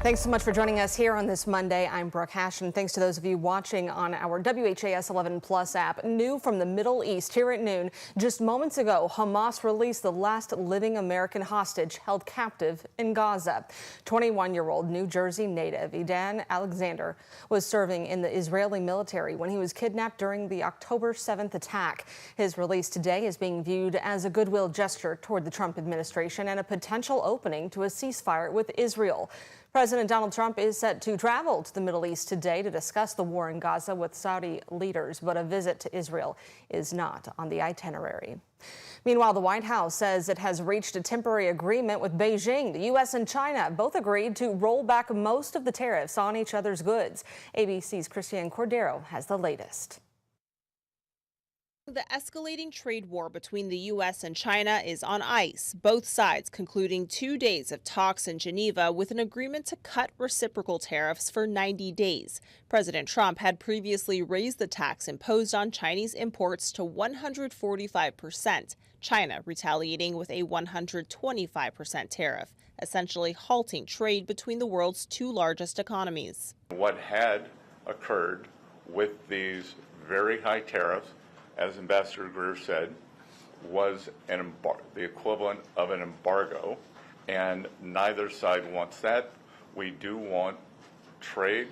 Thanks so much for joining us here on this Monday. I'm Brooke Hash, and thanks to those of you watching on our WHAS11 Plus app. New from the Middle East here at noon. Just moments ago, Hamas released the last living American hostage held captive in Gaza. 21-year-old New Jersey native Edan Alexander was serving in the Israeli military when he was kidnapped during the October 7th attack. His release today is being viewed as a goodwill gesture toward the Trump administration and a potential opening to a ceasefire with Israel. President Donald Trump is set to travel to the Middle East today to discuss the war in Gaza with Saudi leaders, but a visit to Israel is not on the itinerary. Meanwhile, the White House says it has reached a temporary agreement with Beijing. The U.S. and China both agreed to roll back most of the tariffs on each other's goods. ABC's Christiane Cordero has the latest. The escalating trade war between the U.S. and China is on ice, both sides concluding 2 days of talks in Geneva with an agreement to cut reciprocal tariffs for 90 days. President Trump had previously raised the tax imposed on Chinese imports to 145%, China retaliating with a 125% tariff, essentially halting trade between the world's two largest economies. What had occurred with these very high tariffs, as Ambassador Greer said, was the equivalent of an embargo, and neither side wants that. We do want trade.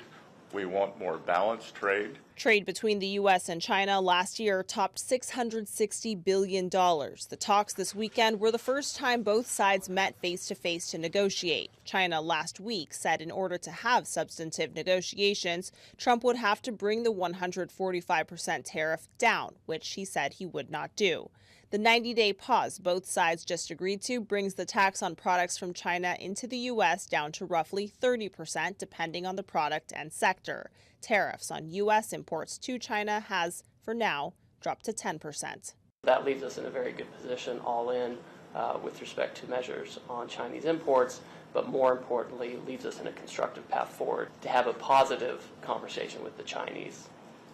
We want more balanced trade. Trade between the U.S. and China last year topped $660 billion. The talks this weekend were the first time both sides met face-to-face to negotiate. China last week said in order to have substantive negotiations, Trump would have to bring the 145% tariff down, which he said he would not do. The 90-day pause both sides just agreed to brings the tax on products from China into the U.S. down to roughly 30%, depending on the product and sector. Tariffs on U.S. imports to China has, for now, dropped to 10%. That leaves us in a very good position all in with respect to measures on Chinese imports, but more importantly, leaves us in a constructive path forward to have a positive conversation with the Chinese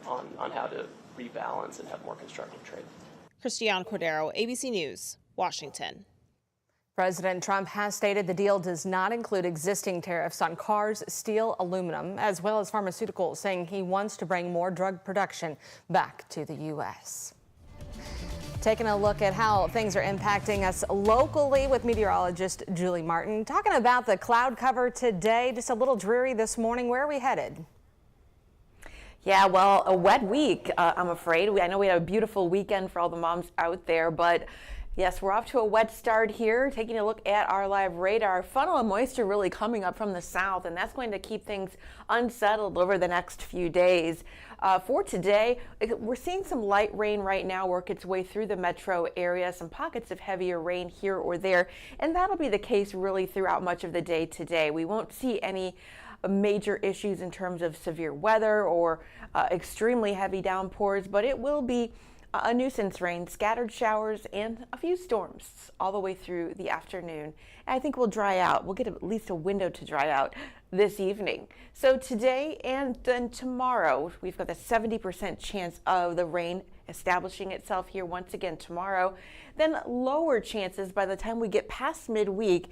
on how to rebalance and have more constructive trade. Christiane Cordero, ABC News, Washington. President Trump has stated the deal does not include existing tariffs on cars, steel, aluminum, as well as pharmaceuticals, saying he wants to bring more drug production back to the U.S. Taking a look at how things are impacting us locally with meteorologist Julie Martin. Talking about the cloud cover today, just a little dreary this morning. Where are we headed? Yeah, well, a wet week, I'm afraid. I know we had a beautiful weekend for all the moms out there, but yes, we're off to a wet start here. Taking a look at our live radar, funnel of moisture really coming up from the south, and that's going to keep things unsettled over the next few days. For today, we're seeing some light rain right now work its way through the metro area, some pockets of heavier rain here or there, and that'll be the case really throughout much of the day today. We won't see any major issues in terms of severe weather or extremely heavy downpours, but it will be a nuisance rain, scattered showers, and a few storms all the way through the afternoon. And I think we'll dry out. We'll get at least a window to dry out this evening. So today and then tomorrow, we've got a 70% chance of the rain establishing itself here once again tomorrow. Then lower chances by the time we get past midweek.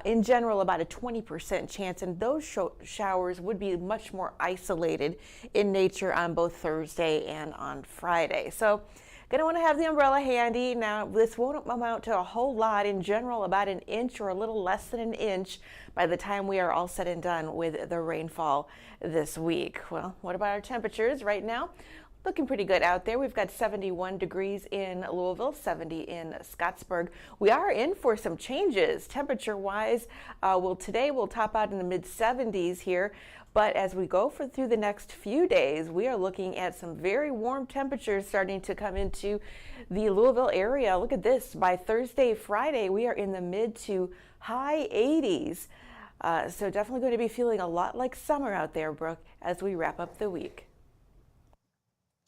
In general, about a 20% chance, and those showers would be much more isolated in nature on both Thursday and on Friday. So going to want to have the umbrella handy. Now, this won't amount to a whole lot. In general, about an inch or a little less than an inch by the time we are all said and done with the rainfall this week. Well, what about our temperatures right now? Looking pretty good out there. We've got 71 degrees in Louisville, 70 in Scottsburg. We are in for some changes temperature-wise. Today we'll top out in the mid-70s here, but as we go through the next few days, we are looking at some very warm temperatures starting to come into the Louisville area. Look at this. By Thursday, Friday, we are in the mid to high 80s. So definitely going to be feeling a lot like summer out there, Brooke, as we wrap up the week.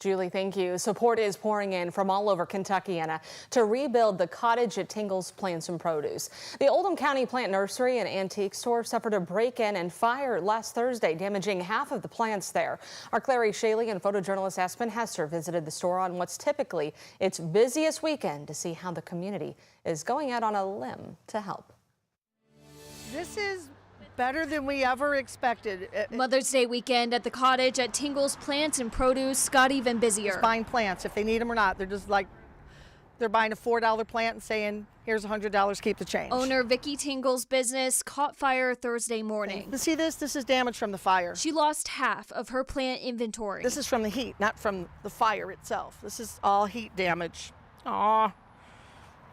Julie, thank you. Support is pouring in from all over Kentuckiana to rebuild the cottage at Tingle's Plants and Produce. The Oldham County Plant Nursery and Antique Store suffered a break-in and fire last Thursday, damaging half of the plants there. Our Clary Shaley and photojournalist Aspen Hester visited the store on what's typically its busiest weekend to see how the community is going out on a limb to help. This is better than we ever expected. Mother's Day weekend at the cottage at Tingle's Plants and Produce got even busier. Just buying plants, if they need them or not. They're just like, they're buying a $4 plant and saying, here's $100, keep the change. Owner Vicki Tingle's business caught fire Thursday morning. See this? This is damage from the fire. She lost half of her plant inventory. This is from the heat, not from the fire itself. This is all heat damage. Aw,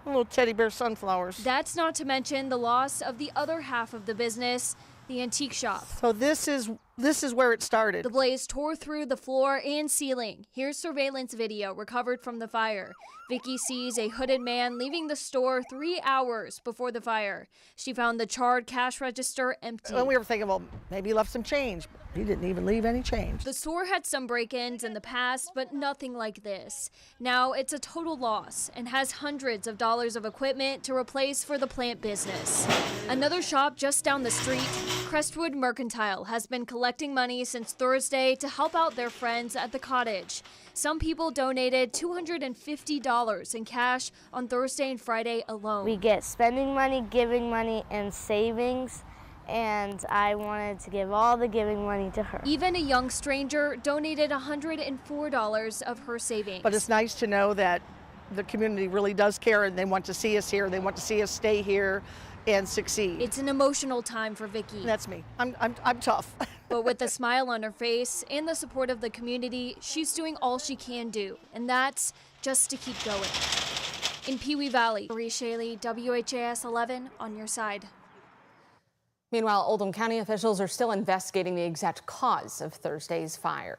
little teddy bear sunflowers. That's not to mention the loss of the other half of the business, the antique shop. So this is where it started. The blaze tore through the floor and ceiling. Here's surveillance video recovered from the fire. Vicki sees a hooded man leaving the store 3 hours before the fire. She found the charred cash register empty. And we were thinking, well, maybe he left some change. He didn't even leave any change. The store had some break-ins in the past, but nothing like this. Now it's a total loss and has hundreds of dollars of equipment to replace for the plant business. Another shop just down the street, Crestwood Mercantile, has been collecting money since Thursday to help out their friends at the cottage. Some people donated $250 in cash on Thursday and Friday alone. We get spending money, giving money, and savings, and I wanted to give all the giving money to her. Even a young stranger donated $104 of her savings. But it's nice to know that the community really does care and they want to see us here. They want to see us stay here and succeed. It's an emotional time for Vicki. That's me. I'm tough. But with a smile on her face and the support of the community, she's doing all she can do, and that's just to keep going. In Pee Wee Valley, Marie Shaley, WHAS 11 on your side. Meanwhile, Oldham County officials are still investigating the exact cause of Thursday's fire.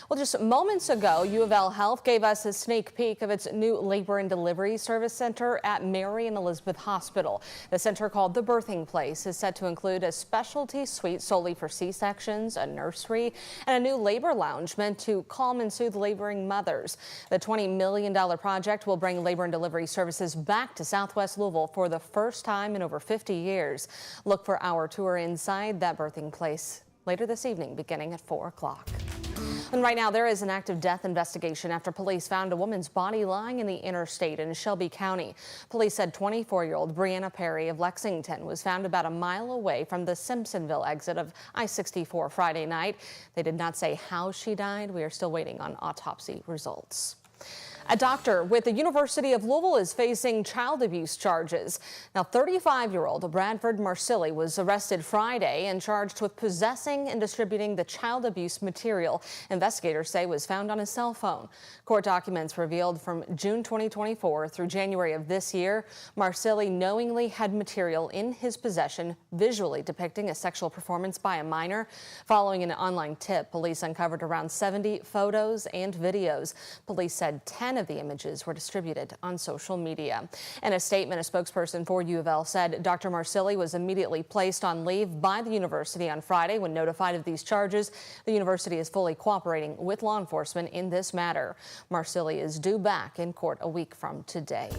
Well, just moments ago, U of L Health gave us a sneak peek of its new labor and delivery service center at Mary and Elizabeth Hospital. The center, called the Birthing Place, is set to include a specialty suite solely for C-sections, a nursery, and a new labor lounge meant to calm and soothe laboring mothers. The $20 million project will bring labor and delivery services back to Southwest Louisville for the first time in over 50 years. Look for our tour inside that Birthing Place later this evening, beginning at 4 o'clock. And right now, there is an active death investigation after police found a woman's body lying in the interstate in Shelby County. Police said 24-year-old Brianna Perry of Lexington was found about a mile away from the Simpsonville exit of I-64 Friday night. They did not say how she died. We are still waiting on autopsy results. A doctor with the University of Louisville is facing child abuse charges. Now, 35-year-old Bradford Marsili was arrested Friday and charged with possessing and distributing the child abuse material investigators say was found on his cell phone. Court documents revealed from June 2024 through January of this year, Marsili knowingly had material in his possession visually depicting a sexual performance by a minor. Following an online tip, police uncovered around 70 photos and videos. Police said 10 of the images were distributed on social media. In a statement, a spokesperson for U of L said Dr. Marsili was immediately placed on leave by the university on Friday when notified of these charges. The university is fully cooperating with law enforcement in this matter. Marsili is due back in court a week from today.